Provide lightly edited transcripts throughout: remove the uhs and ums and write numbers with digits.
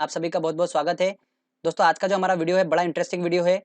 आप सभी का बहुत बहुत स्वागत है। दोस्तों आज का जो हमारा वीडियो है बड़ा इंटरेस्टिंग वीडियो है।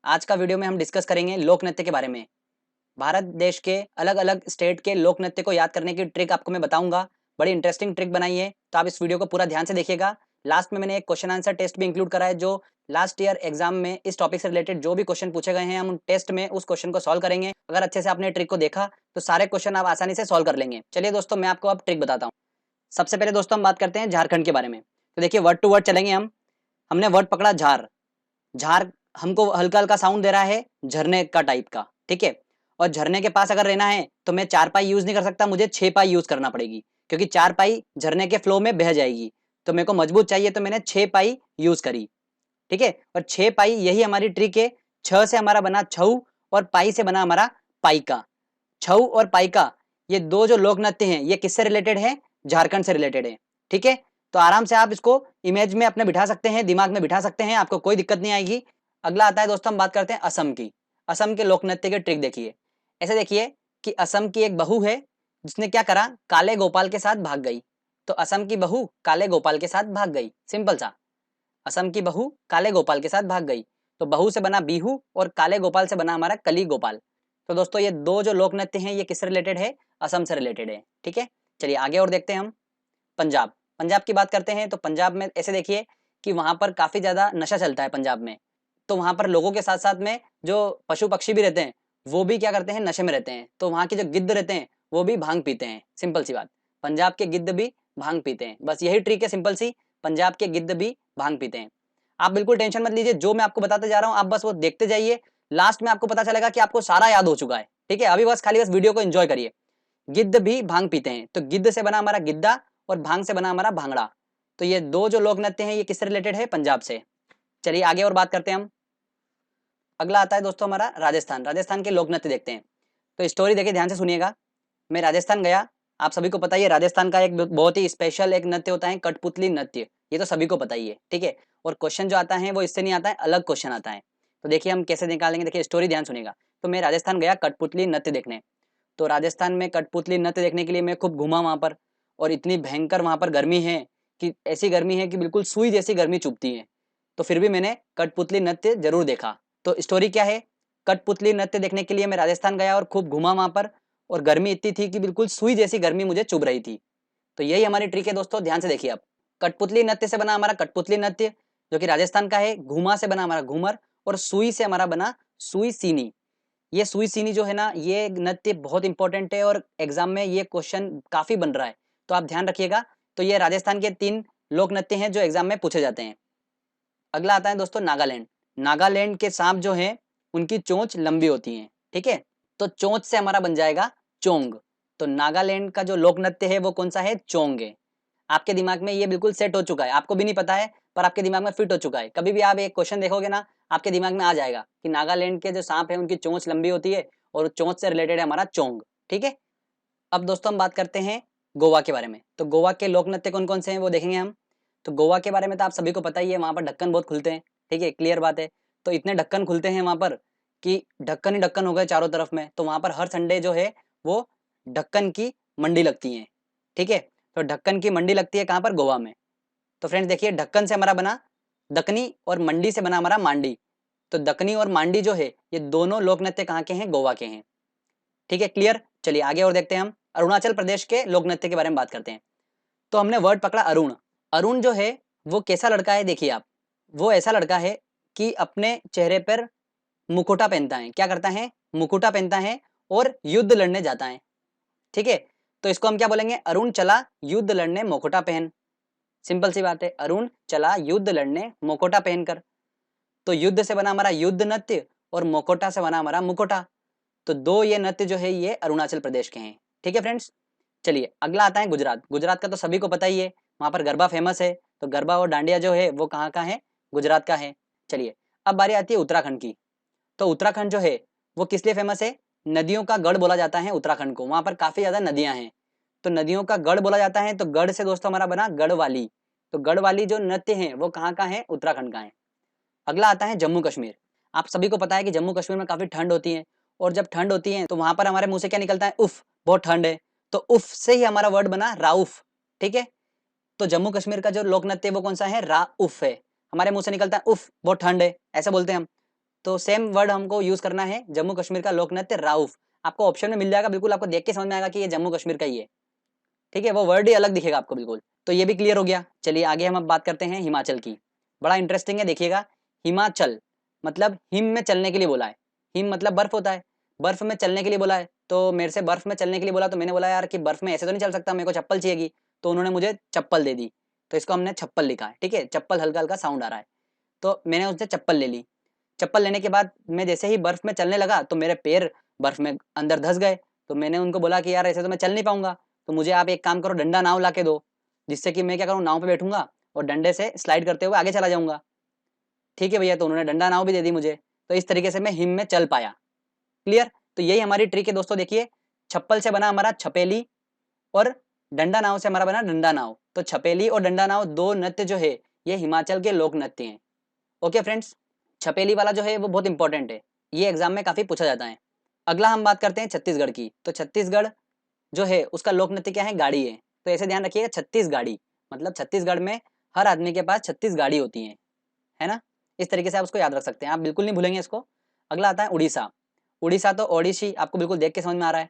आज का वीडियो में हम डिस्कस करेंगे लोक नृत्य के बारे में। भारत देश के अलग अलग स्टेट के लोक नृत्य को याद करने की ट्रिक आपको मैं बताऊंगा। बड़ी इंटरेस्टिंग ट्रिक बनाई है, तो आप इस वीडियो को पूरा ध्यान से देखिएगा। लास्ट में मैंने एक क्वेश्चन आंसर टेस्ट भी इंक्लूड करा है, जो लास्ट ईयर एग्जाम में इस टॉपिक से रिलेटेड जो भी क्वेश्चन पूछे गए हैं हम टेस्ट में उस क्वेश्चन को सॉल्व करेंगे। अगर अच्छे से आपने ट्रिक को देखा तो सारे क्वेश्चन आप आसानी से सॉल्व कर लेंगे। चलिए दोस्तों, मैं आपको अब ट्रिक बताता हूँ। सबसे पहले दोस्तों हम बात करते हैं झारखंड के बारे में। तो देखिए, वर्ड टू वर्ड चलेंगे हम। हमने वर्ड पकड़ा झार। झार हमको हल्का हल्का साउंड दे रहा है, झरने का टाइप का, ठीक है। और झरने के पास अगर रहना है तो मैं 4 पाई यूज नहीं कर सकता, मुझे 6 पाई यूज करना पड़ेगी, क्योंकि 4 पाई झरने के फ्लो में बह जाएगी। तो मेरे को मजबूत चाहिए, तो मैंने 6 पाई यूज करी, ठीक है। और 6 पाई यही हमारी ट्रिक है। छ से हमारा बना छऊ और पाई से बना हमारा पाइका। छऊ और पाइका, ये दो जो लोक नृत्य हैं, ये किससे रिलेटेड है? झारखंड से रिलेटेड है, ठीक है। तो आराम से आप इसको इमेज में अपने बिठा सकते हैं, दिमाग में बिठा सकते हैं, आपको कोई दिक्कत नहीं आएगी। अगला आता है दोस्तों, हम बात करते हैं असम की। असम के लोक नृत्य की ट्रिक देखिए। ऐसे देखिए कि असम की एक बहू है, जिसने क्या करा, काले गोपाल के साथ भाग गई। तो असम की बहू काले गोपाल के साथ भाग गई, सिंपल सा। असम की बहू काले गोपाल के साथ भाग गई। तो बहू से बना बिहू और काले गोपाल से बना हमारा कली गोपाल। तो दोस्तों ये दो जो लोक नृत्य हैं, ये किससे रिलेटेड है? असम से रिलेटेड है, ठीक है। चलिए आगे और देखते हैं हम। पंजाब। पंजाब की बात करते हैं तो पंजाब में ऐसे देखिए कि वहां पर काफी ज्यादा नशा चलता है पंजाब में। तो वहां पर लोगों के साथ साथ में जो पशु पक्षी भी रहते हैं, वो भी क्या करते हैं, नशे में रहते हैं। तो वहां के जो गिद्ध रहते हैं वो भी भांग पीते हैं, सिंपल सी बात। पंजाब के गिद्ध भी भांग पीते हैं, बस यही ट्रिक है सिंपल सी। पंजाब के गिद्ध भी भांग पीते हैं। आप बिल्कुल टेंशन मत लीजिए, जो मैं आपको बताते जा रहा हूँ आप बस वो देखते जाइए। लास्ट में आपको पता चलेगा कि आपको सारा याद हो चुका है, ठीक है। अभी बस खाली बस वीडियो को एंजॉय करिए। गिद्ध भी भांग पीते हैं, तो गिद्ध से बना हमारा गिद्दा और भांग से बना हमारा भांगड़ा। तो ये दो जो लोक नृत्य हैं, ये किससे रिलेटेड है? पंजाब से। चलिए आगे और बात करते हैं हम। अगला आता है दोस्तों हमारा राजस्थान। राजस्थान के लोक नृत्य देखते हैं। तो स्टोरी देखिए, ध्यान से सुनिएगा। मैं राजस्थान गया। आप सभी को पता ही है राजस्थान का एक बहुत ही स्पेशल एक नृत्य होता है, कठपुतली नृत्य। ये तो सभी को पता ही है, ठीक है। और क्वेश्चन जो आता है वो इससे नहीं आता है, अलग क्वेश्चन आता है। तो देखिए हम कैसे निकालेंगे, देखिए स्टोरी ध्यान सुनिएगा। तो मैं राजस्थान गया कठपुतली नृत्य देखने। तो राजस्थान में कठपुतली नृत्य देखने के लिए मैं खूब घूमा वहां पर। और इतनी भयंकर वहां पर गर्मी है कि ऐसी गर्मी है कि बिल्कुल सुई जैसी गर्मी चुभती है। तो फिर भी मैंने कठपुतली नृत्य जरूर देखा। तो स्टोरी क्या है? कठपुतली नृत्य देखने के लिए मैं राजस्थान गया और खूब घूमा वहां पर। और गर्मी इतनी थी कि बिल्कुल सुई जैसी गर्मी मुझे चुभ रही थी। तो यही हमारी ट्रिक है दोस्तों, ध्यान से देखिए आप। कठपुतली नृत्य से बना हमारा कठपुतली नृत्य, जो कि राजस्थान का है। घूमा से बना हमारा घूमर। और सुई से हमारा बना सुई सीनी। ये सुई सीनी जो है ना, ये नृत्य बहुत इंपॉर्टेंट है और एग्जाम में ये क्वेश्चन काफी बन रहा है, तो आप ध्यान रखिएगा। तो ये राजस्थान के 3 लोक नृत्य हैं जो एग्जाम में पूछे जाते हैं। अगला आता है दोस्तों नागालैंड। नागालैंड के सांप जो हैं, उनकी चोंच लंबी होती है, ठीक है। तो चोंच से हमारा बन जाएगा चोंग। तो नागालैंड का जो लोक नृत्य है वो कौन सा है? चोंग है। आपके दिमाग में ये बिल्कुल सेट हो चुका है, आपको भी नहीं पता है पर आपके दिमाग में फिट हो चुका है। कभी भी आप एक क्वेश्चन देखोगे ना, आपके दिमाग में आ जाएगा कि नागालैंड के जो सांप है उनकी चोंच लंबी होती है और चोंच से रिलेटेड है हमारा चोंग, ठीक है। अब दोस्तों हम बात करते हैं गोवा के बारे में। तो गोवा के लोक नृत्य कौन कौन से हैं वो देखेंगे हम। तो गोवा के बारे में तो आप सभी को पता ही है, वहां पर ढक्कन बहुत खुलते हैं, ठीक है, क्लियर बात है। तो इतने ढक्कन खुलते हैं वहां पर कि ढक्कन ही ढक्कन हो गए चारों तरफ में। तो वहां पर हर संडे जो है वो ढक्कन की मंडी लगती है, ठीक है। तो ढक्कन की मंडी लगती है कहाँ पर? गोवा में। तो फ्रेंड्स देखिए, ढक्कन से हमारा बना दकनी और मंडी से बना हमारा मांडी। तो दकनी और मांडी जो है ये दोनों लोक नृत्य कहाँ के हैं? गोवा के हैं, ठीक है, क्लियर। चलिए आगे और देखते हैं हम। अरुणाचल प्रदेश के लोक नृत्य के बारे में बात करते हैं। तो हमने वर्ड पकड़ा अरुण। अरुण जो है वो कैसा लड़का है? देखिए आप, वो ऐसा लड़का है कि अपने चेहरे पर मुकुटा पहनता है। क्या करता है? मुकुटा पहनता है और युद्ध लड़ने जाता है, ठीक है। तो इसको हम क्या बोलेंगे? अरुण चला युद्ध लड़ने मुकुटा पहन। सिंपल सी बात है, अरुण चला युद्ध लड़ने मुकुटा पहनकर। तो युद्ध से बना हमारा युद्ध नृत्य और मुकुटा से बना हमारा मुकुटा। तो दो ये नृत्य जो है ये अरुणाचल प्रदेश के हैं, ठीक है फ्रेंड्स। चलिए अगला आता है गुजरात। गुजरात का तो सभी को पता ही है, वहां पर गरबा फेमस है। तो गरबा और डांडिया जो है वो कहाँ का है? गुजरात का है। चलिए अब बारी आती है उत्तराखंड की। तो उत्तराखंड जो है वो किस लिए फेमस है? नदियों का गढ़ बोला जाता है उत्तराखंड को, वहां पर काफी ज्यादा नदियां हैं। तो नदियों का गढ़ बोला जाता है, तो गढ़ से दोस्तों हमारा बना गढ़वाली। तो गढ़वाली जो नृत्य है वो कहाँ का है? उत्तराखंड का है। अगला आता है जम्मू कश्मीर। आप सभी को पता है कि जम्मू कश्मीर में काफी ठंड होती है। और जब ठंड होती है तो वहां पर हमारे मुंह से क्या निकलता है? उफ, बहुत ठंड है। तो उफ से ही हमारा वर्ड बना राउफ, ठीक है। तो जम्मू कश्मीर का जो लोक नृत्य वो कौन सा है, राउफ है। हमारे मुंह से निकलता है उफ, बहुत ठंड है, ऐसा बोलते हैं हम। तो सेम वर्ड हमको यूज करना है, जम्मू कश्मीर का लोक नृत्य राउफ। आपको ऑप्शन में मिल जाएगा, बिल्कुल आपको देख के समझ में आएगा कि ये जम्मू कश्मीर का ही है, ठीक है, वो वर्ड ही अलग दिखेगा आपको बिल्कुल। तो ये भी क्लियर हो गया। चलिए आगे हम अब बात करते हैं हिमाचल की। बड़ा इंटरेस्टिंग है, देखिएगा। हिमाचल मतलब हिम में चलने के लिए बोला है। हिम मतलब बर्फ होता है, बर्फ में चलने के लिए बोला है। तो मेरे से बर्फ में चलने के लिए बोला, तो मैंने बोला यार कि बर्फ में ऐसे तो नहीं चल सकता, मेरे को चप्पल चाहिएगी। तो उन्होंने मुझे चप्पल दे दी, तो इसको हमने छप्पल लिखा है, ठीक है। चप्पल हल्का हल्का साउंड आ रहा है, तो मैंने उससे चप्पल ले ली। चप्पल लेने के बाद मैं जैसे ही बर्फ में चलने लगा तो मेरे पैर बर्फ में अंदर धंस गए। तो मैंने उनको बोला कि यार ऐसे तो मैं चल नहीं पाऊंगा, तो मुझे आप एक काम करो, डंडा नाव ला के दो, जिससे कि मैं क्या करूँ, नाव पे बैठूंगा और डंडे से स्लाइड करते हुए आगे चला जाऊंगा। ठीक है भैया, तो उन्होंने डंडा नाव भी दे दी मुझे। तो इस तरीके से मैं हिम में चल पाया। क्लियर। तो यही हमारी ट्रिक है दोस्तों। देखिए, छप्पल से बना हमारा छपेली और डंडा नाव से हमारा बना डंडा नाव। तो छपेली और डंडा नाव दो नृत्य जो है ये हिमाचल के लोक नृत्य हैं। ओके फ्रेंड्स, छपेली वाला जो है वो बहुत इंपॉर्टेंट है, ये एग्जाम में काफी पूछा जाता है। अगला हम बात करते हैं छत्तीसगढ़ की। तो छत्तीसगढ़ जो है उसका लोक नृत्य क्या है, गाड़ी है। तो ऐसे ध्यान रखिएगा, छत्तीस गाड़ी मतलब छत्तीसगढ़ में हर आदमी के पास 36 गाड़ी होती है ना। इस तरीके से आप उसको याद रख सकते हैं, आप बिल्कुल नहीं भूलेंगे इसको। अगला आता है उड़ीसा। उड़ीसा तो ओडिशी आपको बिल्कुल देख के समझ में आ रहा है।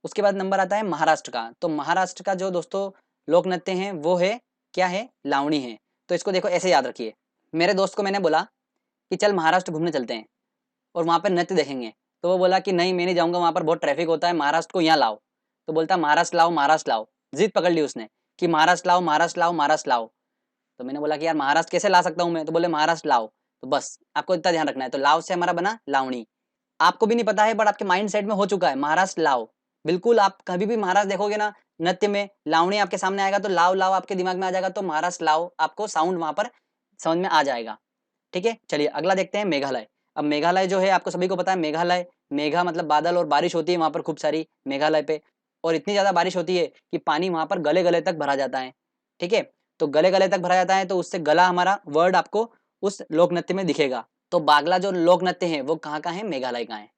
उसके बाद नंबर आता है महाराष्ट्र का। तो महाराष्ट्र का जो दोस्तों लोक नृत्य है वो है क्या है, लावणी है। तो इसको देखो ऐसे याद रखिए। मेरे दोस्त को मैंने बोला कि चल महाराष्ट्र घूमने चलते हैं और वहाँ पर नृत्य देखेंगे। तो वो बोला कि नहीं मैं नहीं जाऊँगा, वहाँ पर बहुत ट्रैफिक होता है, महाराष्ट्र को यहाँ लाओ। तो बोलता महाराष्ट्र लाओ महाराष्ट्र लाओ, जिद पकड़ ली उसने कि महाराष्ट्र लाओ महाराष्ट्र लाओ महाराष्ट्र लाओ। तो मैंने बोला कि यार महाराष्ट्र कैसे ला सकता हूँ मैं, तो बोले महाराष्ट्र लाओ। तो बस आपको इतना ध्यान रखना है। तो लाओ से हमारा बना लावणी। आपको भी नहीं पता है बट आपके माइंड सेट में हो चुका है महाराष्ट्र लाओ। बिल्कुल आप कभी भी महाराष्ट्र देखोगे ना नृत्य में, लावणी आपके सामने आएगा तो लाओ लाओ आपके दिमाग में आ जाएगा, तो महाराष्ट्र लाओ आपको साउंड वहां पर समझ में आ जाएगा। ठीक है, चलिए अगला देखते हैं मेघालय। अब मेघालय जो है आपको सभी को पता है, मेघालय मेघा मतलब बादल और बारिश होती है वहां पर खूब सारी मेघालय पे। और इतनी ज्यादा बारिश होती है कि पानी वहां पर गले गले तक भरा जाता है। ठीक है, तो गले गले तक भरा जाता है, तो उससे गला हमारा वर्ड आपको उस लोक नृत्य में दिखेगा। तो बागला जो लोक नृत्य है वो कहाँ का है, मेघालय का है।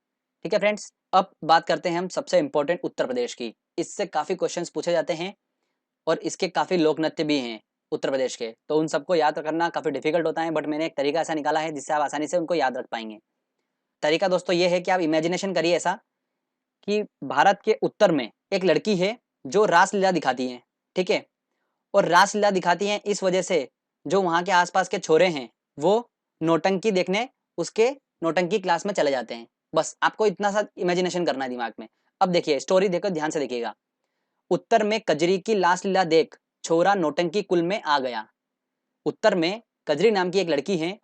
ठीक है फ्रेंड्स, अब बात करते हैं हम सबसे इंपॉर्टेंट उत्तर प्रदेश की। इससे काफी क्वेश्चंस पूछे जाते हैं और इसके काफी लोक नृत्य भी हैं उत्तर प्रदेश के। तो उन सबको याद करना काफी डिफिकल्ट होता है, बट मैंने एक तरीका ऐसा निकाला है जिससे आप आसानी से उनको याद रख पाएंगे। तरीका दोस्तों ये है कि आप इमेजिनेशन करिए ऐसा कि भारत के उत्तर में एक लड़की है जो रासलीला दिखाती है। ठीक है, और रासलीला दिखाती हैं इस वजह से जो वहाँ के आसपास के छोरे हैं वो नौटंकी देखने उसके नौटंकी क्लास में चले जाते हैं। बस आपको इतना सा इमेजिनेशन करना है दिमाग में। अब देखिए स्टोरी देखो, ध्यान से देखिएगा। उत्तर में कजरी की लासलीला देख छोरा नौटंकी कुल में आ गया। उत्तर में कजरी नाम की एक लड़की है,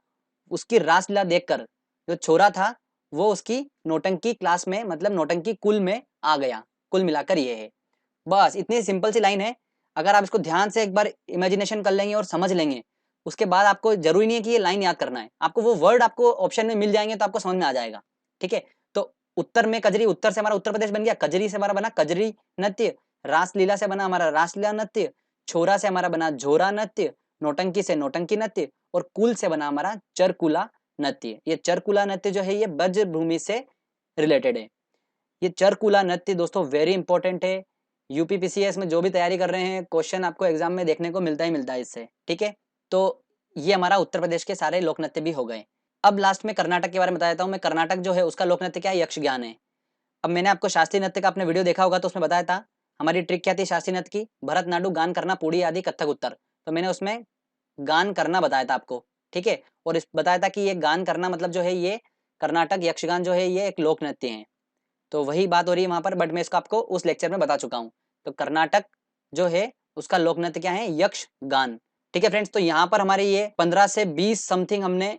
उसकी रासलीला देखकर जो छोरा था वो उसकी नौटंकी क्लास में मतलब नौटंकी कुल में आ गया। कुल मिलाकर ये है, बस इतनी सिंपल सी लाइन है। अगर आप इसको ध्यान से एक बार इमेजिनेशन कर लेंगे और समझ लेंगे, उसके बाद आपको जरूरी नहीं है कि ये लाइन याद करना है, आपको वो वर्ड आपको ऑप्शन में मिल जाएंगे तो आपको समझ में आ जाएगा। ठीक है, तो उत्तर में कजरी, उत्तर से हमारा उत्तर प्रदेश बन गया, कजरी से हमारा बना कजरी नृत्य, रासलीला से बना हमारा रासलीला नृत्य, छोरा से हमारा बना झोरा नृत्य, नौटंकी से नौटंकी नृत्य, और कुल से बना हमारा चरकुला नृत्य। ये चरकुला नृत्य जो है ये ब्रज भूमि से रिलेटेड है। ये चरकुला नृत्य दोस्तों वेरी इंपॉर्टेंट है। यूपीपीसीएस में जो भी तैयारी कर रहे हैं क्वेश्चन आपको एग्जाम में देखने को मिलता ही मिलता है इससे। ठीक है, तो ये हमारा उत्तर प्रदेश के सारे लोक नृत्य भी हो गए। अब लास्ट में कर्नाटक के बारे में बता देता हूँ मैं। कर्नाटक जो है उसका लोक नृत्य क्या है, यक्ष ज्ञान है। अब मैंने आपको शास्त्रीय नृत्य का आपने वीडियो देखा होगा तो उसमें बताया था हमारी ट्रिक क्या थी शास्त्रीय नृत्य की, भरतनाट्यम गान करना पूड़ी आदि कथक उत्तर। तो मैंने उसमें गान करना बताया था आपको। ठीक है, और इस बताया था कि ये गान करना मतलब जो है ये कर्नाटक यक्षगान जो है ये एक लोक नृत्य है। तो वही बात हो रही है वहां पर, बट मैं इसको आपको उस लेक्चर में बता चुका हूँ। तो कर्नाटक जो है उसका लोक नृत्य क्या है, यक्ष गान। ठीक है फ्रेंड्स, तो यहाँ पर हमारे ये 15 से 20 समथिंग हमने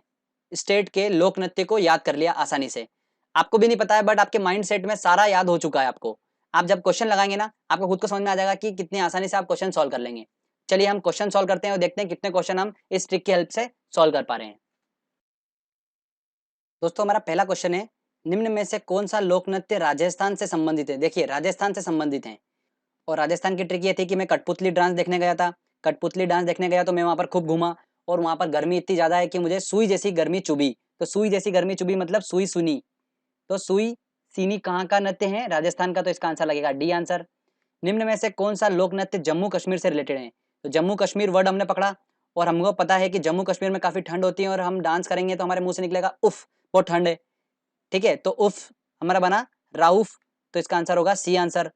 स्टेट के लोक नृत्य को याद कर लिया आसानी से। आपको भी नहीं पता है बट आपके माइंड सेट में सारा याद हो चुका है आपको। आप जब क्वेश्चन लगाएंगे ना आपको खुद को समझ में आ जाएगा कि कितनी आसानी से आप क्वेश्चन सॉल्व कर लेंगे। चलिए हम क्वेश्चन सॉल्व करते हैं और देखते हैं कितने क्वेश्चन हम इस ट्रिक की हेल्प से सॉल्व कर पा रहे हैं। दोस्तों हमारा पहला क्वेश्चन है, निम्न में से कौन सा लोक नृत्य राजस्थान से संबंधित है। देखिए राजस्थान से संबंधित है, और राजस्थान की ट्रिक ये थी कि मैं कठपुतली डांस देखने गया था। कठपुतली डांस देखने गया तो मैं वहाँ पर खूब घूमा, और वहाँ पर गर्मी इतनी ज़्यादा है कि मुझे सुई जैसी गर्मी चुभी। तो सुई जैसी गर्मी चुभी मतलब सुई सुनी, तो सुई सीनी कहाँ का नृत्य है, राजस्थान का। तो इसका आंसर लगेगा डी आंसर। निम्न में से कौन सा लोक नृत्य जम्मू कश्मीर से रिलेटेड है। तो जम्मू कश्मीर वर्ड हमने पकड़ा और हमको पता है कि जम्मू कश्मीर में काफ़ी ठंड होती है और हम डांस करेंगे तो हमारे मुंह से निकलेगा उफ, बहुत ठंड है। ठीक है, तो उफ हमारा बना राउफ, तो इसका आंसर होगा सी आंसर।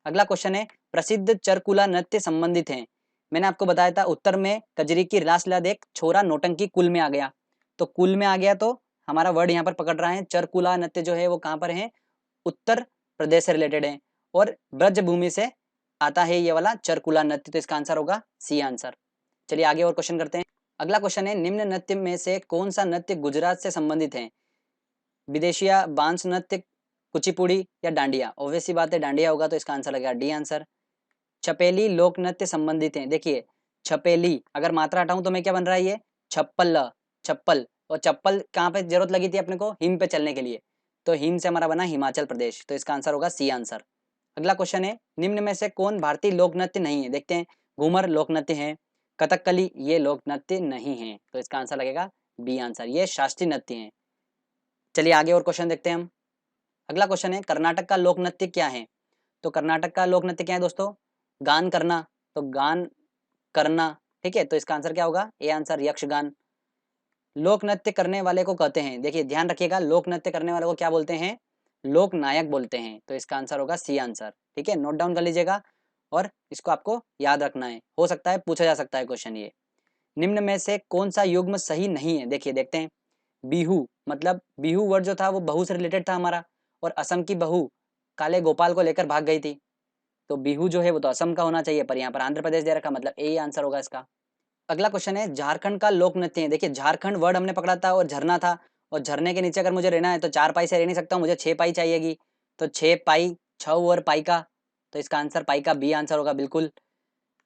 अगला क्वेश्चन है, प्रसिद्ध चरकुला नृत्य संबंधित हैं। मैंने आपको बताया था उत्तर में कजरी की रासलीला देख छोरा नौटंकी कुल में आ गया, तो कुल में आ गया तो हमारा वर्ड यहाँ पर पकड़ रहा है। चरकुला नृत्य जो है वो कहाँ पर है, उत्तर प्रदेश से रिलेटेड है और ब्रजभूमि से आता है ये वाला चरकुला नृत्य, तो इसका आंसर होगा सी आंसर। चलिए आगे और क्वेश्चन करते हैं। अगला क्वेश्चन है, निम्न नृत्य में से कौन सा नृत्य गुजरात से संबंधित है। विदेशिया, बांस नृत्य, कुचिपुड़ी या डांडिया। ऑब्वियस सी बात है डांडिया होगा, तो इसका आंसर लगेगा डी आंसर। छपेली लोक नृत्य संबंधित है। देखिए छपेली अगर मात्रा हटाऊं तो मैं क्या बन रहा है, ये छप्पल, चप्पल, और चप्पल कहाँ पे जरूरत लगी थी अपने को, हिम पे चलने के लिए, तो हिम से हमारा बना हिमाचल प्रदेश, तो इसका आंसर होगा सी आंसर। अगला क्वेश्चन है, निम्न में से कौन भारतीय लोक नृत्य नहीं है। देखते हैं, घूमर लोक नृत्य है, कथकली ये लोक नृत्य नहीं है, तो इसका आंसर लगेगा बी आंसर, ये शास्त्रीय नृत्य है। चलिए आगे और क्वेश्चन देखते हैं हम। अगला क्वेश्चन है, कर्नाटक का लोक नृत्य क्या है। तो कर्नाटक का लोक नृत्य क्या है दोस्तों, गान करना, तो गान करना, ठीक है, तो इसका आंसर क्या होगा, ए आंसर यक्षगान। लोक नृत्य करने वाले को कहते हैं, देखिए ध्यान रखिएगा, लोक नृत्य करने वाले को क्या बोलते हैं, लोक नायक बोलते हैं, तो इसका आंसर होगा सी आंसर। ठीक है, नोट डाउन कर लीजिएगा और इसको आपको याद रखना है, हो सकता है पूछा जा सकता है क्वेश्चन ये। निम्न में से कौन सा युग्म सही नहीं है, देखिए देखते हैं। बिहू, मतलब बिहू वर्ड जो था वो बहू से रिलेटेड था हमारा, और असम की बहू काले गोपाल को लेकर भाग गई थी, तो बिहू जो है वो तो असम का होना चाहिए, पर यहाँ पर आंध्र प्रदेश दे रखा, मतलब ए आंसर होगा इसका। अगला क्वेश्चन है, झारखंड का लोक नृत्य है। देखिए झारखंड वर्ड हमने पकड़ा था और झरना था, और झरने के नीचे अगर मुझे रहना है तो 4 पाई से रह नहीं सकता हूँ, मुझे 6 पाई चाहिएगी, तो 6 पाई, 6 और पाई का, तो इसका आंसर पाई का बी आंसर होगा बिल्कुल।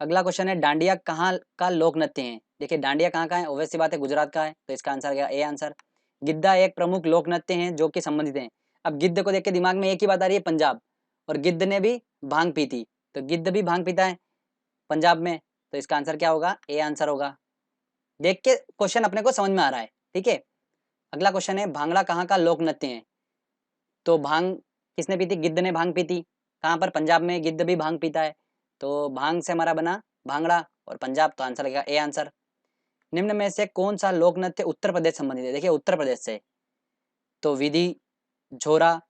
अगला क्वेश्चन है, डांडिया कहाँ का लोक नृत्य है। देखिए डांडिया कहाँ का है, ऑब्वियस सी बात है गुजरात का है, तो इसका आंसर गया ए आंसर। गिद्धा एक प्रमुख लोक नृत्य है जो कि संबंधित है। अब गिद्ध को देख के दिमाग में एक ही बात आ रही है, पंजाब, और गिद्ध ने भी भांग पी थी, तो गिद्ध भी भांग पीता है पंजाब में, तो इसका आंसर क्या होगा, ए आंसर होगा। देख के क्वेश्चन अपने को समझ में आ रहा है, ठीक है। अगला क्वेश्चन है, भांगड़ा कहाँ का लोक नृत्य है। तो भांग किसने पी थी, गिद्ध ने भांग पी थी, कहाँ पर, पंजाब में गिद्ध भी भांग पीता है, तो भांग से हमारा बना भांगड़ा और पंजाब, तो आंसर लगेगा ए आंसर। निम्न में से कौन सा लोक नृत्य उत्तर प्रदेश संबंधित है। देखिए उत्तर प्रदेश से, तो विधि, झोरा,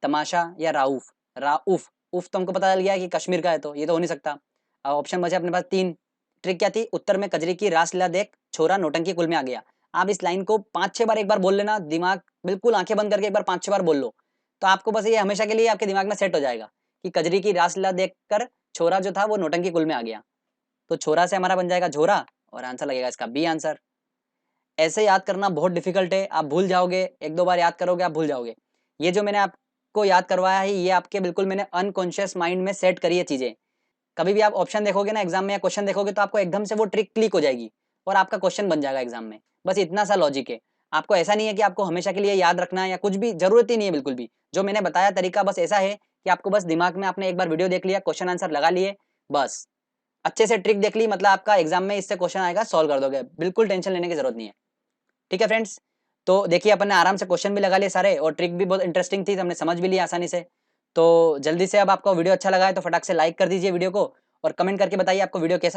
तमाशा या राउफ। राउफ, उफ तो हमको पता चल गया कि कश्मीर का है, तो ये तो हो नहीं सकता। अब ऑप्शन बचे अपने पास 3। ट्रिक क्या थी, उत्तर में कजरी की रासलीला देख छोरा नौटंकी कुल में आ गया। आप इस लाइन को 5-6 बार एक बार बोल लेना, दिमाग बिल्कुल आंखें बंद करके एक बार 5-6 बार बोल लो, तो आपको बस ये हमेशा के लिए आपके दिमाग में सेट हो जाएगा कि कजरी की रासलीला देखकर छोरा जो था वो नौटंकी कुल में आ गया, तो छोरा से हमारा बन जाएगा झोरा, और आंसर लगेगा इसका बी आंसर। ऐसे याद करना बहुत डिफिकल्ट है, आप भूल जाओगे, 1-2 बार याद करोगे आप भूल जाओगे। ये जो मैंने आपको याद करवाया है ये आपके बिल्कुल मैंने अनकॉन्शियस माइंड में सेट करी है चीजें। कभी भी आप ऑप्शन देखोगे ना एग्जाम में या क्वेश्चन देखोगे तो आपको एकदम से वो ट्रिक क्लिक हो जाएगी और आपका क्वेश्चन बन जाएगा एग्जाम में। बस इतना सा लॉजिक है, आपको ऐसा नहीं है कि आपको हमेशा के लिए याद रखना है या कुछ भी, जरूरत ही नहीं है बिल्कुल भी। जो मैंने बताया तरीका बस ऐसा है कि आपको बस दिमाग में आपने एक बार वीडियो देख लिया, क्वेश्चन आंसर लगा लिए, बस अच्छे से ट्रिक देख ली, मतलब आपका एग्जाम में इससे क्वेश्चन आएगा, सॉल्व कर दोगे, बिल्कुल टेंशन लेने की जरूरत नहीं है। ठीक है फ्रेंड्स, तो देखिए अपन ने आराम से क्वेश्चन भी लगा लिए सारे और ट्रिक भी बहुत इंटरेस्टिंग थी, हमने समझ भी लिया आसानी से। तो जल्दी से अब आपको वीडियो अच्छा लगा है तो फटाक से लाइक कर दीजिए वीडियो को और कमेंट करके बताइए आपको वीडियो कैसा